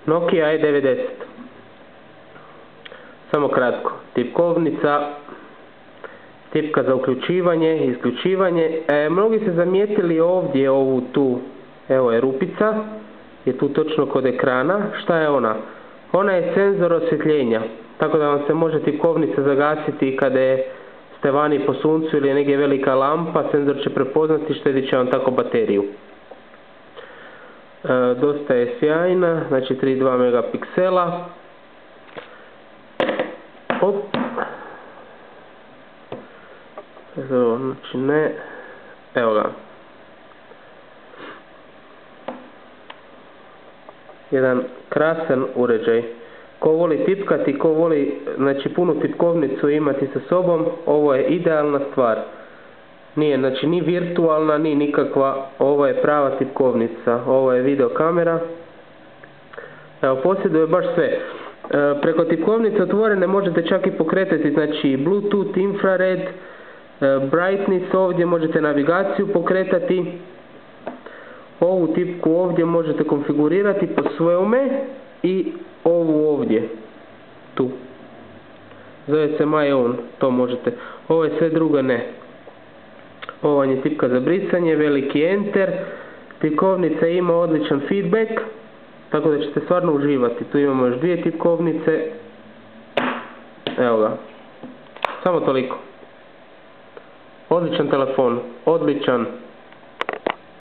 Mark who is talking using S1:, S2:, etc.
S1: Nokia E90. Samo kratko. Tipkovnica, tipka za uključivanje, isključivanje. Mnogi se zamijetili ovdje ovu tu, evo je rupica, je tu točno kod ekrana. Šta je ona? Ona je senzor osvjetljenja, tako da vam se može tipkovnica zagasiti kada ste vani po suncu ili je negdje velika lampa, senzor će prepoznati, štedit će vam tako bateriju. Dosta je sjajna, znači 3,2 megapiksela. Znači ne, evo ga. Jedan krasan uređaj. Ko voli tipkati, ko voli znači punu tipkovnicu imati sa sobom, ovo je idealna stvar. Nije znači ni virtualna, ni nikakva, ovo je prava tipkovnica. Ovo je video kamera. Evo, posjeduje baš sve. Preko tipkovnice otvorene možete čak i pokretati, znači Bluetooth, infrared, brightness, ovdje možete navigaciju pokretati. Ovu tipku ovdje možete konfigurirati po svome i ovu ovdje, tu. Zove se My Own, to možete. Ovo je sve drugo ne. Ovo je tipka za brisanje, veliki enter. Tipkovnica ima odličan feedback, tako da ćete stvarno uživati. Tu imamo još dvije tipkovnice. Evo ga. Samo toliko. Odličan telefon, odličan.